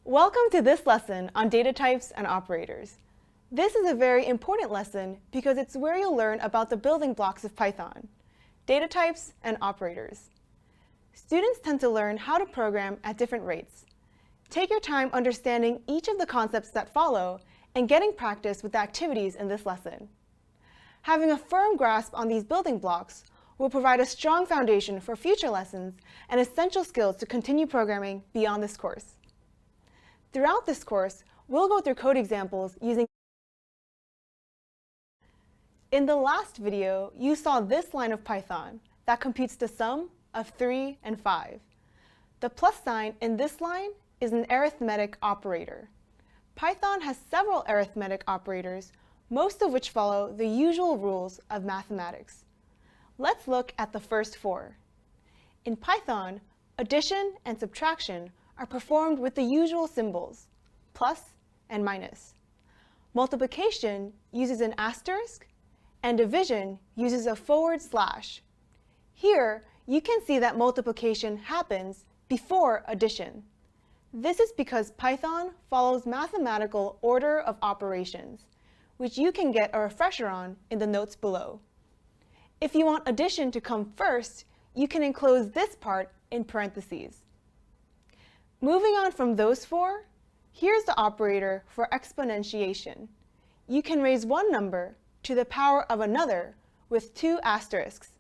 Welcome to this lesson on data types and operators. This is a very important lesson because it's where you'll learn about the building blocks of Python, data types and operators. Students tend to learn how to program at different rates. Take your time understanding each of the concepts that follow and getting practice with the activities in this lesson. Having a firm grasp on these building blocks will provide a strong foundation for future lessons and essential skills to continue programming beyond this course. Throughout this course, we'll go through code examples using. In the last video, you saw this line of Python that computes the sum of 3 and 5. The plus sign in this line is an arithmetic operator. Python has several arithmetic operators, most of which follow the usual rules of mathematics. Let's look at the first 4. In Python, addition and subtraction are performed with the usual symbols, plus and minus. Multiplication uses an asterisk, and division uses a /. Here, you can see that multiplication happens before addition. This is because Python follows mathematical order of operations, which you can get a refresher on in the notes below. If you want addition to come first, you can enclose this part in parentheses. Moving on from those 4, here's the operator for exponentiation. You can raise one number to the power of another with 2 asterisks.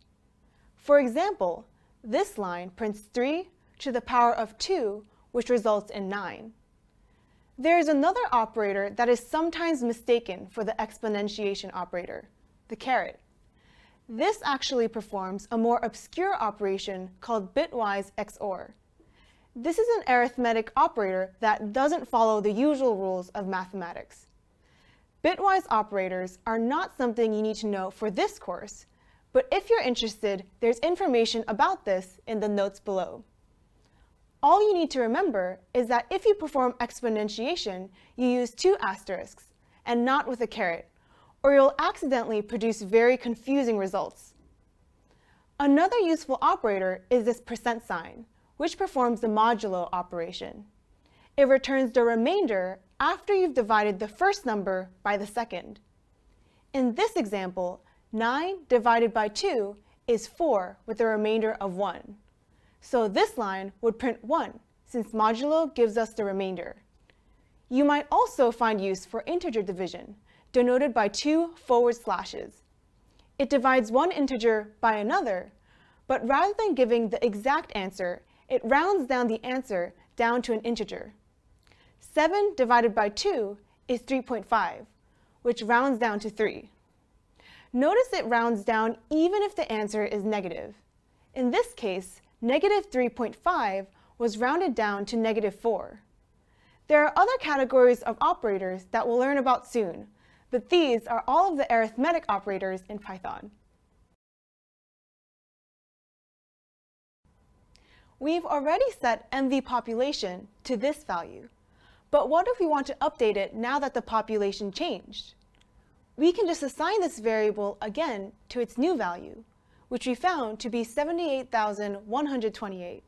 For example, this line prints 3 to the power of 2, which results in 9. There is another operator that is sometimes mistaken for the exponentiation operator, the caret. This actually performs a more obscure operation called bitwise XOR. This is an arithmetic operator that doesn't follow the usual rules of mathematics. Bitwise operators are not something you need to know for this course, but if you're interested, there's information about this in the notes below. All you need to remember is that if you perform exponentiation, you use 2 asterisks, and not with a caret, or you'll accidentally produce very confusing results. Another useful operator is this percent sign, which performs the modulo operation. It returns the remainder after you've divided the first number by the second. In this example, 9 divided by 2 is 4 with a remainder of 1. So this line would print 1, since modulo gives us the remainder. You might also find use for integer division, denoted by 2 /. It divides one integer by another, but rather than giving the exact answer, it rounds down the answer down to an integer. 7 divided by 2 is 3.5, which rounds down to 3. Notice it rounds down even if the answer is negative. In this case, negative 3.5 was rounded down to -4. There are other categories of operators that we'll learn about soon, but these are all of the arithmetic operators in Python. We've already set MV population to this value, but what if we want to update it now that the population changed? We can just assign this variable again to its new value, which we found to be 78,128.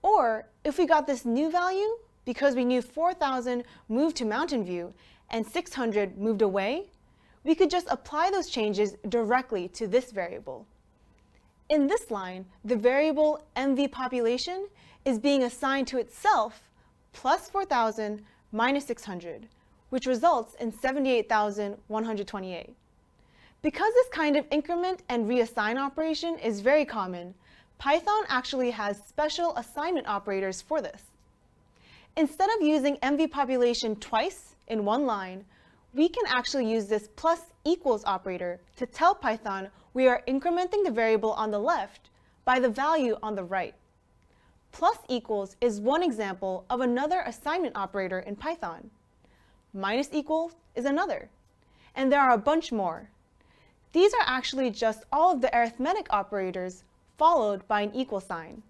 Or if we got this new value because we knew 4,000 moved to Mountain View and 600 moved away, we could just apply those changes directly to this variable. In this line, the variable MV population is being assigned to itself plus 4,000 minus 600, which results in 78,128. Because this kind of increment and reassign operation is very common, Python actually has special assignment operators for this. Instead of using MV population twice in one line, we can actually use this plus equals operator to tell Python we are incrementing the variable on the left by the value on the right. Plus equals is one example of another assignment operator in Python. Minus equals is another. And there are a bunch more. These are actually just all of the arithmetic operators followed by an equal sign.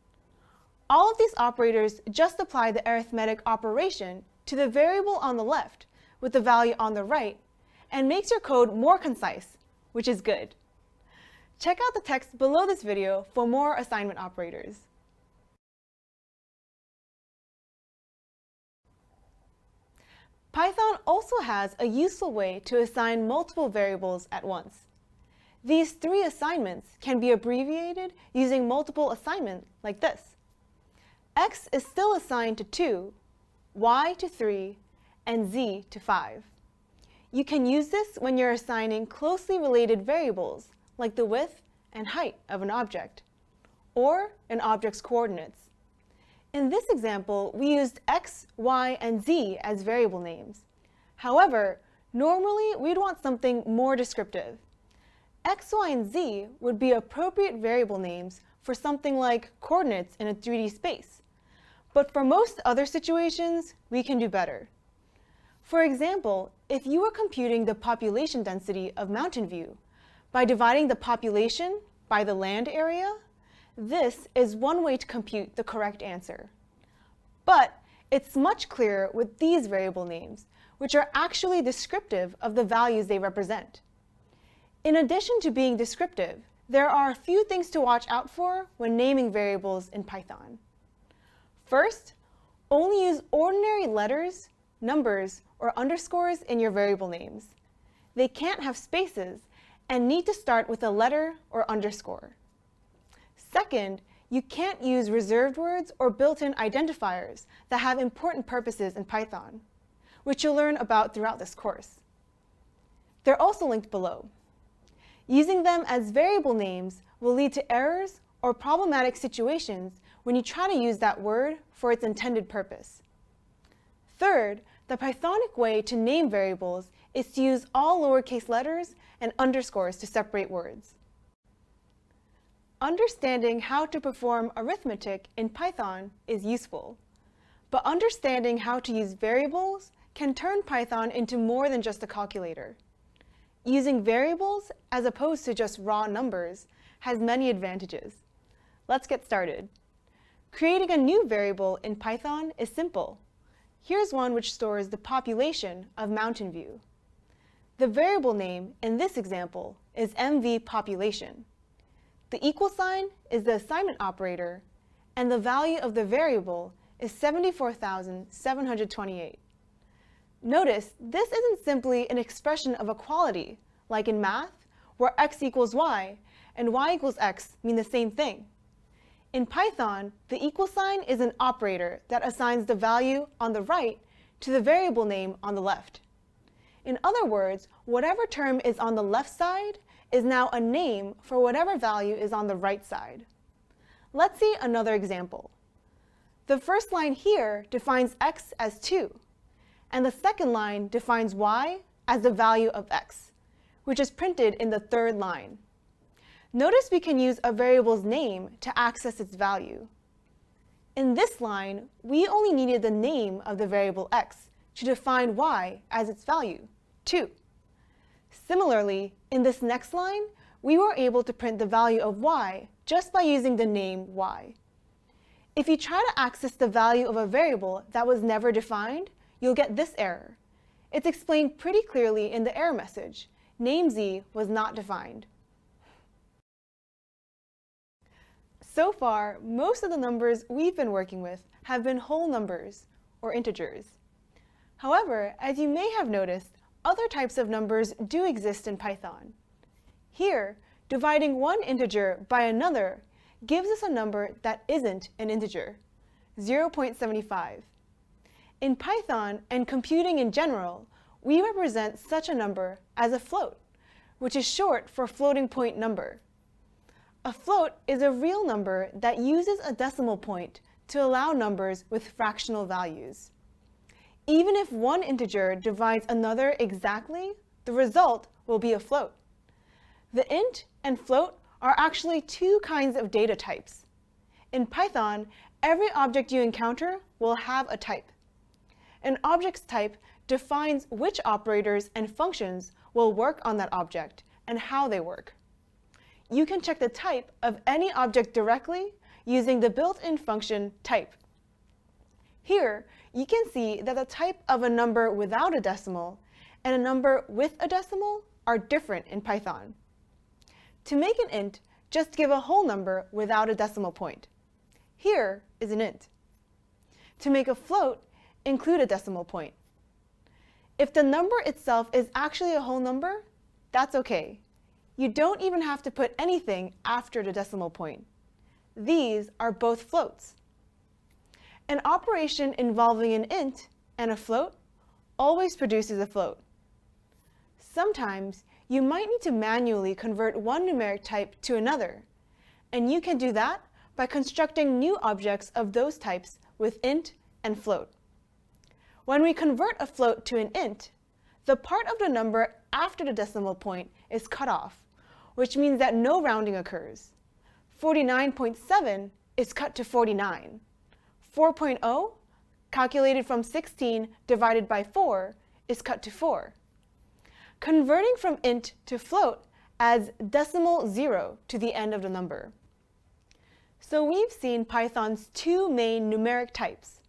All of these operators just apply the arithmetic operation to the variable on the left with the value on the right, and makes your code more concise, which is good. Check out the text below this video for more assignment operators. Python also has a useful way to assign multiple variables at once. These 3 assignments can be abbreviated using multiple assignment like this. X is still assigned to 2, Y to 3, and Z to 5. You can use this when you're assigning closely related variables like the width and height of an object, or an object's coordinates. In this example, we used X, Y, and Z as variable names. However, normally we'd want something more descriptive. X, Y, and Z would be appropriate variable names for something like coordinates in a 3D space. But for most other situations, we can do better. For example, if you were computing the population density of Mountain View by dividing the population by the land area, this is one way to compute the correct answer. But it's much clearer with these variable names, which are actually descriptive of the values they represent. In addition to being descriptive, there are a few things to watch out for when naming variables in Python. First, only use ordinary letters, numbers, or underscores in your variable names. They can't have spaces and need to start with a letter or underscore. Second, you can't use reserved words or built-in identifiers that have important purposes in Python, which you'll learn about throughout this course. They're also linked below. Using them as variable names will lead to errors or problematic situations when you try to use that word for its intended purpose. Third, the Pythonic way to name variables is to use all lowercase letters and underscores to separate words. Understanding how to perform arithmetic in Python is useful, but understanding how to use variables can turn Python into more than just a calculator. Using variables, as opposed to just raw numbers, has many advantages. Let's get started. Creating a new variable in Python is simple. Here's one which stores the population of Mountain View. The variable name in this example is mvPopulation. The equal sign is the assignment operator, and the value of the variable is 74,728. Notice this isn't simply an expression of equality, like in math, where x equals y and y equals x mean the same thing. In Python, the equal sign is an operator that assigns the value on the right to the variable name on the left. In other words, whatever term is on the left side is now a name for whatever value is on the right side. Let's see another example. The first line here defines x as 2, and the second line defines y as the value of x, which is printed in the third line. Notice we can use a variable's name to access its value. In this line, we only needed the name of the variable x to define y as its value, 2. Similarly, in this next line, we were able to print the value of y just by using the name y. If you try to access the value of a variable that was never defined, you'll get this error. It's explained pretty clearly in the error message. Name z was not defined. So far, most of the numbers we've been working with have been whole numbers, or integers. However, as you may have noticed, other types of numbers do exist in Python. Here, dividing one integer by another gives us a number that isn't an integer, 0.75. In Python and computing in general, we represent such a number as a float, which is short for floating point number. A float is a real number that uses a decimal point to allow numbers with fractional values. Even if one integer divides another exactly, the result will be a float. The int and float are actually two kinds of data types. In Python, every object you encounter will have a type. An object's type defines which operators and functions will work on that object and how they work. You can check the type of any object directly using the built-in function type. Here, you can see that the type of a number without a decimal and a number with a decimal are different in Python. To make an int, just give a whole number without a decimal point. Here is an int. To make a float, include a decimal point. If the number itself is actually a whole number, that's okay. You don't even have to put anything after the decimal point. These are both floats. An operation involving an int and a float always produces a float. Sometimes you might need to manually convert one numeric type to another, and you can do that by constructing new objects of those types with int and float. When we convert a float to an int, the part of the number after the decimal point is cut off, which means that no rounding occurs. 49.7 is cut to 49. 4.0, calculated from 16 divided by 4, is cut to 4. Converting from int to float adds decimal 0 to the end of the number. So we've seen Python's two main numeric types,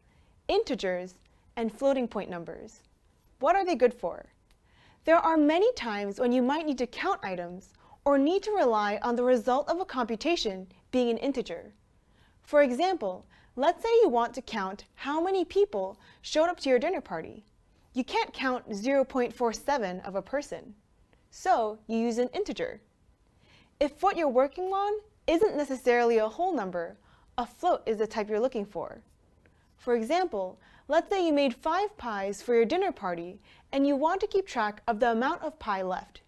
integers and floating point numbers. What are they good for? There are many times when you might need to count items or need to rely on the result of a computation being an integer. For example, let's say you want to count how many people showed up to your dinner party. You can't count 0.47 of a person, so you use an integer. If what you're working on isn't necessarily a whole number, a float is the type you're looking for. For example, let's say you made 5 pies for your dinner party and you want to keep track of the amount of pie left.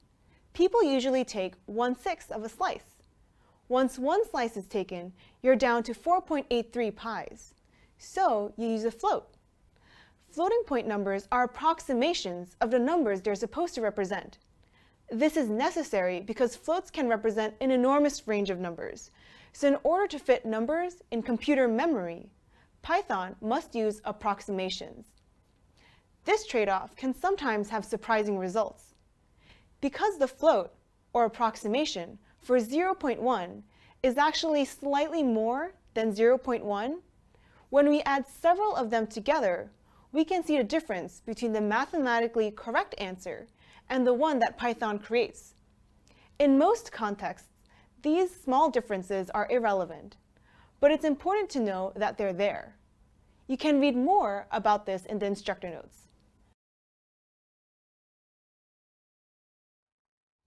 People usually take 1/6 of a slice. Once one slice is taken, you're down to 4.83 pies. So you use a float. Floating point numbers are approximations of the numbers they're supposed to represent. This is necessary because floats can represent an enormous range of numbers. So in order to fit numbers in computer memory, Python must use approximations. This trade-off can sometimes have surprising results. Because the float, or approximation, for 0.1 is actually slightly more than 0.1, when we add several of them together, we can see the difference between the mathematically correct answer and the one that Python creates. In most contexts, these small differences are irrelevant, but it's important to know that they're there. You can read more about this in the instructor notes.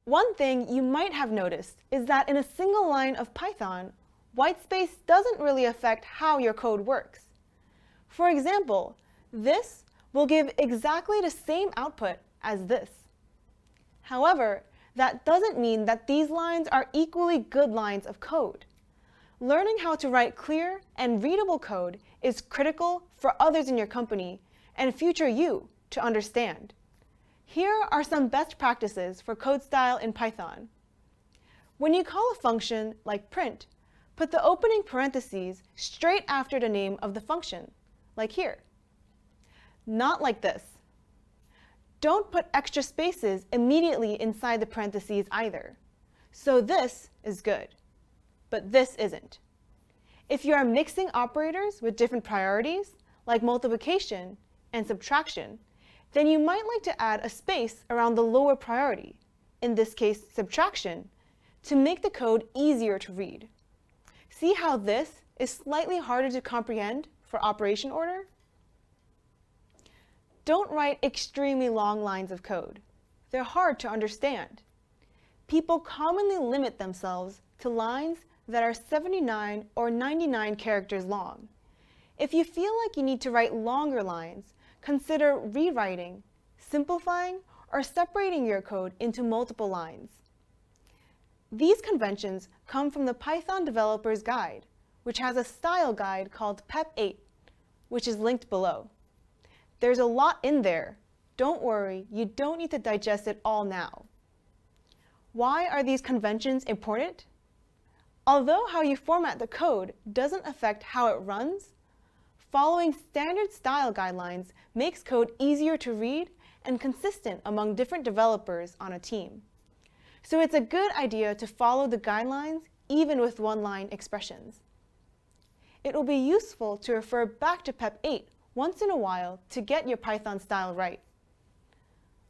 One thing you might have noticed is that in a single line of Python, whitespace doesn't really affect how your code works. For example, this will give exactly the same output as this. However, that doesn't mean that these lines are equally good lines of code. Learning how to write clear and readable code is critical for others in your company and future you to understand. Here are some best practices for code style in Python. When you call a function like print, put the opening parentheses straight after the name of the function, like here. Not like this. Don't put extra spaces immediately inside the parentheses either. So this is good, but this isn't. If you are mixing operators with different priorities, like multiplication and subtraction, then you might like to add a space around the lower priority, in this case subtraction, to make the code easier to read. See how this is slightly harder to comprehend for operation order? Don't write extremely long lines of code. They're hard to understand. People commonly limit themselves to lines that are 79 or 99 characters long. If you feel like you need to write longer lines, consider rewriting, simplifying, or separating your code into multiple lines. These conventions come from the Python Developer's Guide, which has a style guide called PEP 8, which is linked below. There's a lot in there. Don't worry, you don't need to digest it all now. Why are these conventions important? Although how you format the code doesn't affect how it runs, following standard style guidelines makes code easier to read and consistent among different developers on a team. So it's a good idea to follow the guidelines even with one-line expressions. It will be useful to refer back to PEP 8 once in a while to get your Python style right.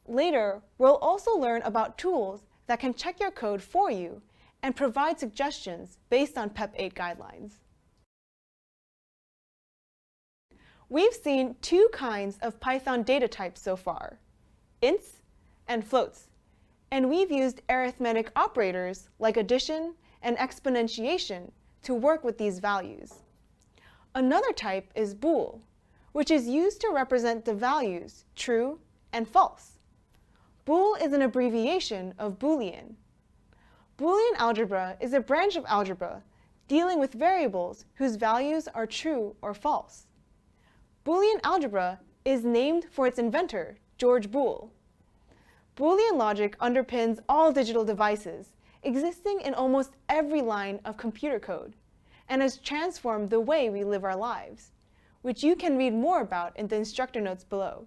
Later, we'll also learn about tools that can check your code for you and provide suggestions based on PEP 8 guidelines. We've seen two kinds of Python data types so far, ints, and floats, and we've used arithmetic operators like addition and exponentiation to work with these values. Another type is bool, which is used to represent the values true and false. Bool is an abbreviation of Boolean. Boolean algebra is a branch of algebra dealing with variables whose values are true or false. Boolean algebra is named for its inventor, George Boole. Boolean logic underpins all digital devices, existing in almost every line of computer code, and has transformed the way we live our lives, which you can read more about in the instructor notes below.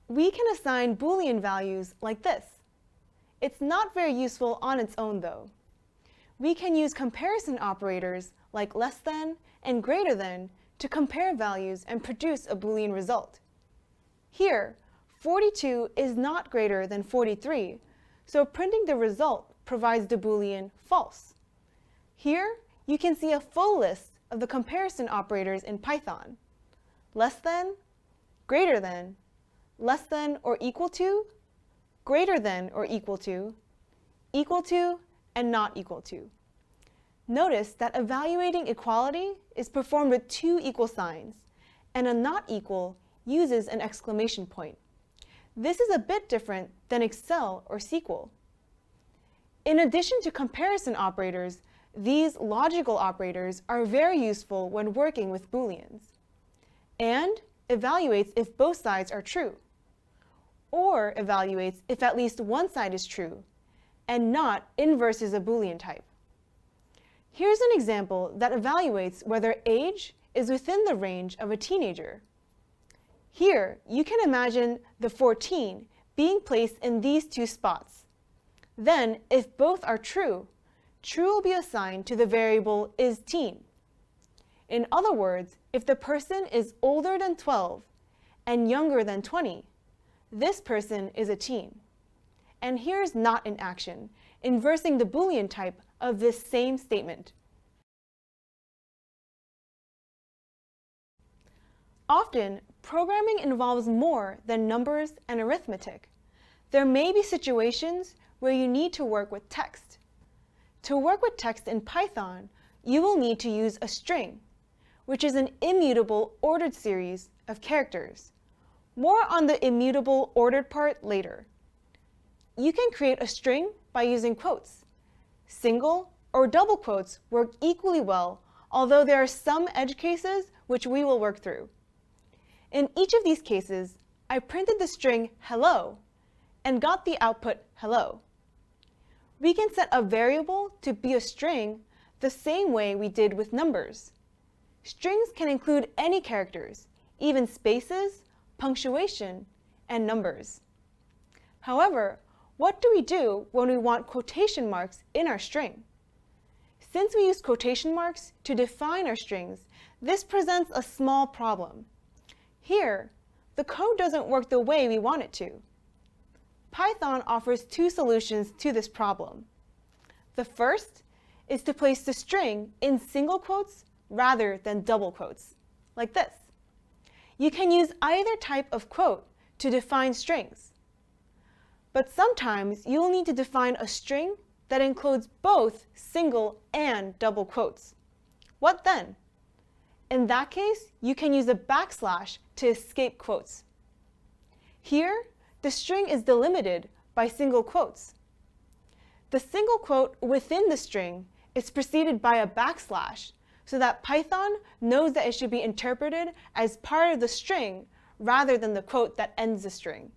We can assign Boolean values like this. It's not very useful on its own, though. We can use comparison operators like less than and greater than to compare values and produce a Boolean result. Here, 42 is not greater than 43, so printing the result provides the Boolean false. Here, you can see a full list of the comparison operators in Python: less than, greater than, less than or equal to, greater than or equal to, and not equal to. Notice that evaluating equality is performed with two equal signs, and a not equal uses an exclamation point. This is a bit different than Excel or SQL. In addition to comparison operators, these logical operators are very useful when working with Booleans. And evaluates if both sides are true, or evaluates if at least one side is true, and not inverses a Boolean type. Here's an example that evaluates whether age is within the range of a teenager. Here, you can imagine the 14 being placed in these two spots. Then, if both are true, true will be assigned to the variable isTeen. In other words, if the person is older than 12 and younger than 20, this person is a teen. And here's not in action, inversing the Boolean type of this same statement. Often, programming involves more than numbers and arithmetic. There may be situations where you need to work with text. To work with text in Python, you will need to use a string, which is an immutable ordered series of characters. More on the immutable ordered part later. You can create a string by using quotes. Single or double quotes work equally well, although there are some edge cases which we will work through. In each of these cases, I printed the string hello and got the output hello. We can set a variable to be a string the same way we did with numbers. Strings can include any characters, even spaces, punctuation, and numbers. However, what do we do when we want quotation marks in our string? Since we use quotation marks to define our strings, this presents a small problem. Here, the code doesn't work the way we want it to. Python offers two solutions to this problem. The first is to place the string in single quotes rather than double quotes, like this. You can use either type of quote to define strings. But sometimes you'll need to define a string that includes both single and double quotes. What then? In that case, you can use a backslash to escape quotes. Here, the string is delimited by single quotes. The single quote within the string is preceded by a backslash so that Python knows that it should be interpreted as part of the string rather than the quote that ends the string.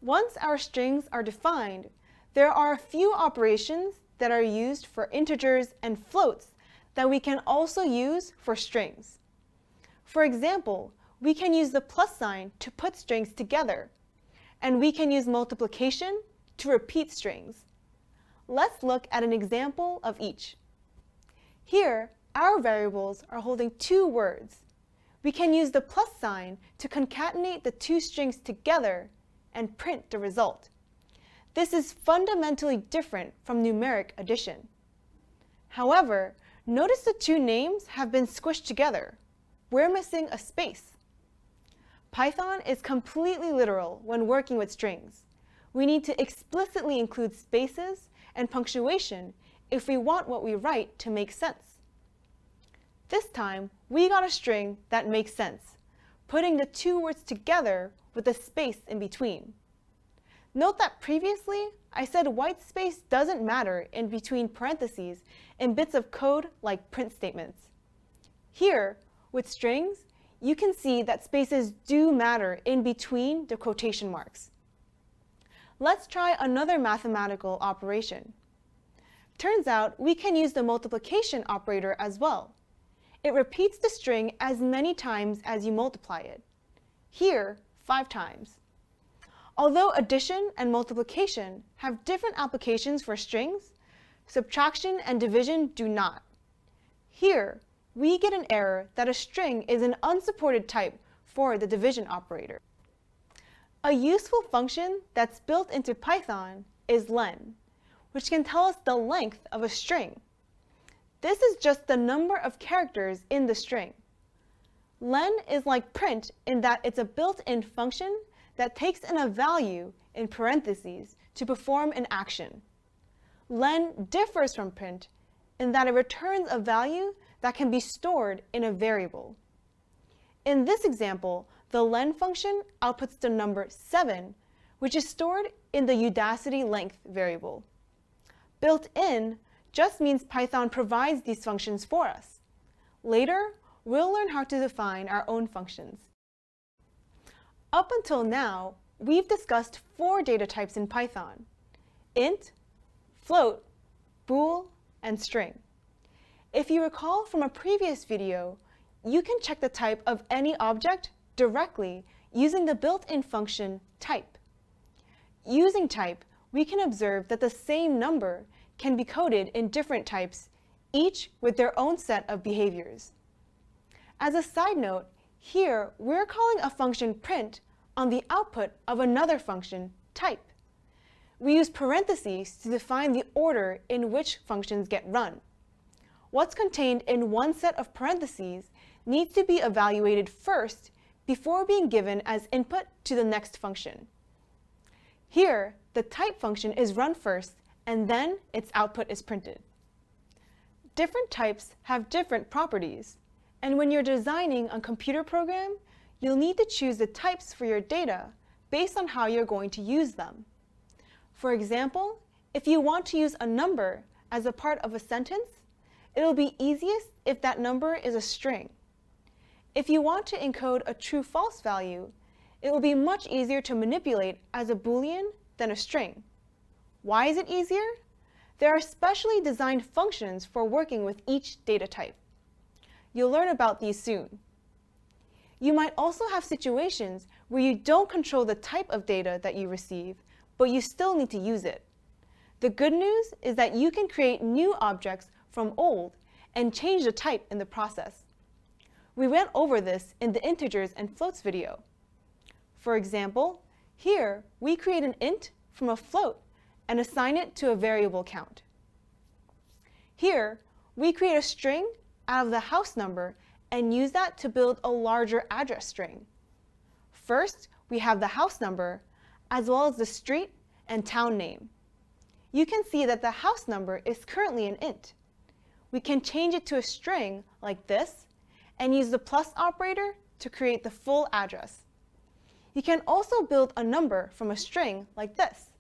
Once our strings are defined, there are a few operations that are used for integers and floats that we can also use for strings. For example, we can use the plus sign to put strings together, and we can use multiplication to repeat strings. Let's look at an example of each. Here, our variables are holding two words. We can use the plus sign to concatenate the two strings together and print the result. This is fundamentally different from numeric addition. However, notice the two names have been squished together. We're missing a space. Python is completely literal when working with strings. We need to explicitly include spaces and punctuation if we want what we write to make sense. This time, we got a string that makes sense, putting the two words together with a space in between. Note that previously, I said white space doesn't matter in between parentheses in bits of code like print statements. Here, with strings, you can see that spaces do matter in between the quotation marks. Let's try another mathematical operation. Turns out we can use the multiplication operator as well. It repeats the string as many times as you multiply it. Here, 5 times. Although addition and multiplication have different applications for strings, subtraction and division do not. Here, we get an error that a string is an unsupported type for the division operator. A useful function that's built into Python is len, which can tell us the length of a string. This is just the number of characters in the string. Len is like print in that it's a built-in function that takes in a value in parentheses to perform an action. Len differs from print in that it returns a value that can be stored in a variable. In this example, the len function outputs the number 7, which is stored in the Udacity length variable. Built in just means Python provides these functions for us. Later, we'll learn how to define our own functions. Up until now, we've discussed 4 data types in Python: int, float, bool, and string. If you recall from a previous video, you can check the type of any object directly using the built-in function type. Using type, we can observe that the same number can be coded in different types, each with their own set of behaviors. As a side note, here we're calling a function print on the output of another function type. We use parentheses to define the order in which functions get run. What's contained in one set of parentheses needs to be evaluated first before being given as input to the next function. Here, the type function is run first, and then its output is printed. Different types have different properties, and when you're designing a computer program, you'll need to choose the types for your data based on how you're going to use them. For example, if you want to use a number as a part of a sentence, it'll be easiest if that number is a string. If you want to encode a true-false value, it will be much easier to manipulate as a Boolean than a string. Why is it easier? There are specially designed functions for working with each data type. You'll learn about these soon. You might also have situations where you don't control the type of data that you receive, but you still need to use it. The good news is that you can create new objects from old and change the type in the process. We went over this in the integers and floats video. For example, here we create an int from a float and assign it to a variable count. Here, we create a string out of the house number and use that to build a larger address string. First, we have the house number, as well as the street and town name. You can see that the house number is currently an int. We can change it to a string like this and use the plus operator to create the full address. You can also build a number from a string like this.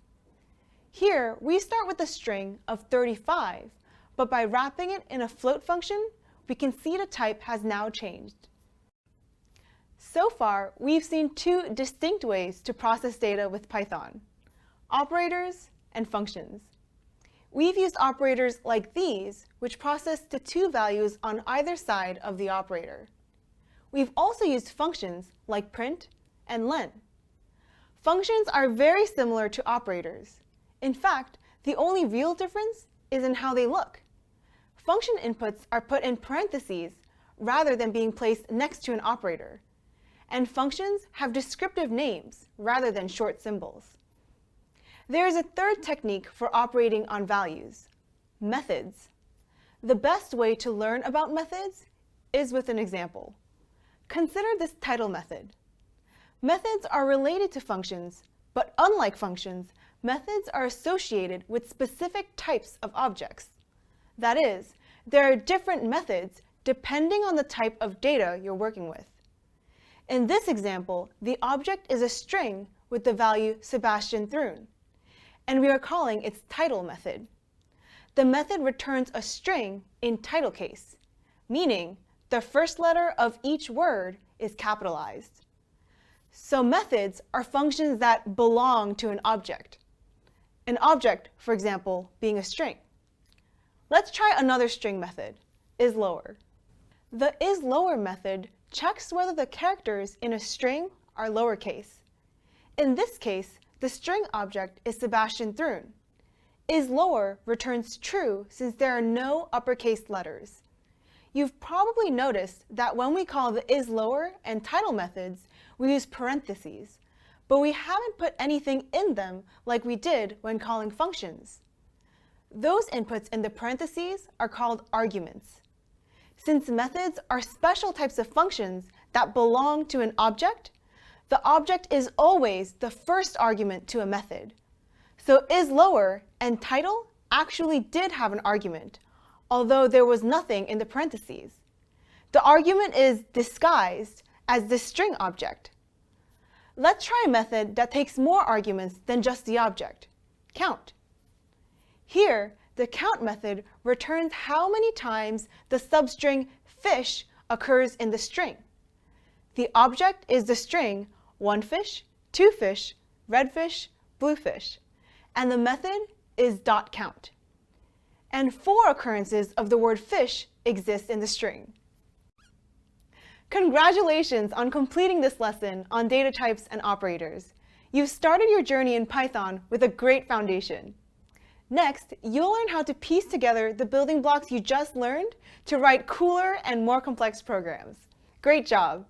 Here, we start with a string of 35, but by wrapping it in a float function, we can see the type has now changed. So far, we've seen 2 distinct ways to process data with Python: operators and functions. We've used operators like these, which process the 2 values on either side of the operator. We've also used functions like print and len. Functions are very similar to operators. In fact, the only real difference is in how they look. Function inputs are put in parentheses rather than being placed next to an operator. And functions have descriptive names rather than short symbols. There is a third technique for operating on values: methods. The best way to learn about methods is with an example. Consider this title method. Methods are related to functions, but unlike functions, methods are associated with specific types of objects. That is, there are different methods depending on the type of data you're working with. In this example, the object is a string with the value Sebastian Thrun, and we are calling its title method. The method returns a string in title case, meaning the first letter of each word is capitalized. So methods are functions that belong to an object. An object, for example, being a string. Let's try another string method, isLower. The isLower method checks whether the characters in a string are lowercase. In this case, the string object is Sebastian Thrun. isLower returns true since there are no uppercase letters. You've probably noticed that when we call the isLower and title methods, we use parentheses, but we haven't put anything in them like we did when calling functions. Those inputs in the parentheses are called arguments. Since methods are special types of functions that belong to an object, the object is always the first argument to a method. So isLower and title actually did have an argument, although there was nothing in the parentheses. The argument is disguised as the string object. Let's try a method that takes more arguments than just the object, count. Here, the count method returns how many times the substring fish occurs in the string. The object is the string 1 fish, 2 fish, red fish, blue fish, and the method is .count. And 4 occurrences of the word fish exist in the string. Congratulations on completing this lesson on data types and operators. You've started your journey in Python with a great foundation. Next, you'll learn how to piece together the building blocks you just learned to write cooler and more complex programs. Great job!